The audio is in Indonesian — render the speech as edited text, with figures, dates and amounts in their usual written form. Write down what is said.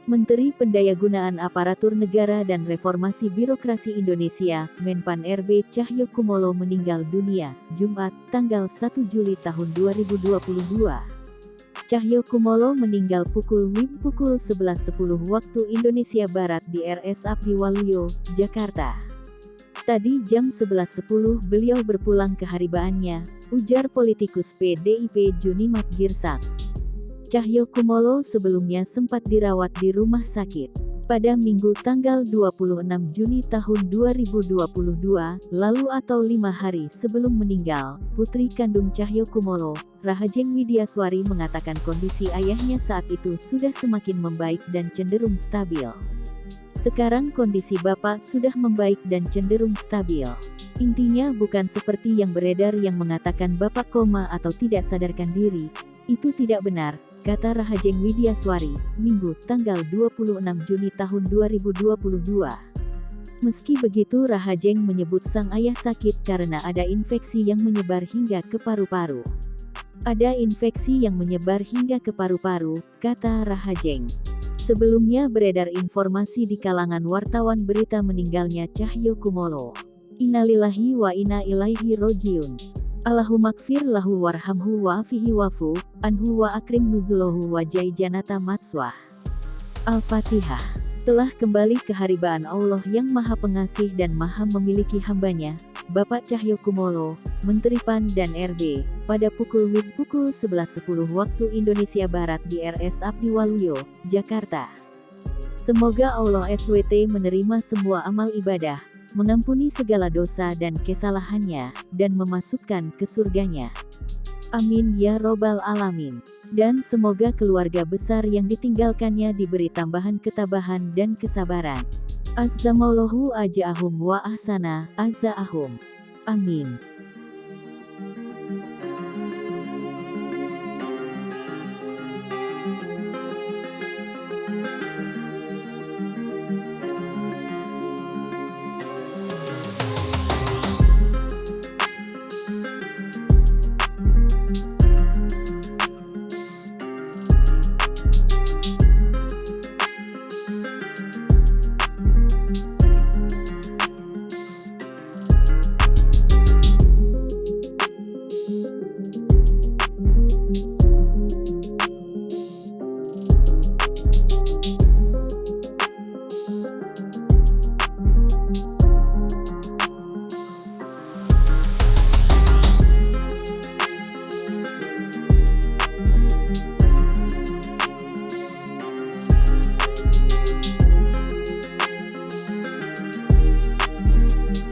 Menteri Pendayagunaan Aparatur Negara dan Reformasi Birokrasi Indonesia, Menpan RB Cahyokumolo meninggal dunia, Jumat, tanggal 1 Juli tahun 2022. Cahyokumolo meninggal pukul 11.10 waktu Indonesia Barat di RS Abdi Waluyo, Jakarta. Tadi jam 11.10 beliau berpulang ke haribaannya, ujar politikus PDIP Junimat Girsang. Cahyokumolo sebelumnya sempat dirawat di rumah sakit. Pada Minggu tanggal 26 Juni tahun 2022, lalu atau 5 hari sebelum meninggal, putri kandung Cahyokumolo, Rahajeng Widiaswari mengatakan kondisi ayahnya saat itu sudah semakin membaik dan cenderung stabil. Sekarang kondisi bapak sudah membaik dan cenderung stabil. Intinya bukan seperti yang beredar yang mengatakan bapak koma atau tidak sadarkan diri. Itu tidak benar, kata Rahajeng Widiaswari, Minggu, tanggal 26 Juni tahun 2022. Meski begitu Rahajeng menyebut sang ayah sakit karena ada infeksi yang menyebar hingga ke paru-paru. Ada infeksi yang menyebar hingga ke paru-paru, kata Rahajeng. Sebelumnya beredar informasi di kalangan wartawan berita meninggalnya Cahyokumolo. Innalillahi wa inna ilaihi rojiun. Allahumakfir lahu warhamhu wa'afihi wa'fu anhu wa akrim nuzulahu wa jaijanata matswah. Al-Fatihah. Telah kembali ke haribaan Allah yang Maha Pengasih dan Maha memiliki hambanya, Bapak Cahyokumolo, Menteri PAN dan RB, pada pukul 11.10 waktu Indonesia Barat di RS Abdi Waluyo, Jakarta. Semoga Allah SWT menerima semua amal ibadah, mengampuni segala dosa dan kesalahannya, dan memasukkan ke surganya. Amin ya robbal alamin. Dan semoga keluarga besar yang ditinggalkannya diberi tambahan ketabahan dan kesabaran. Azzamallahu aja'ahum wa ahsana aza'ahum. Amin.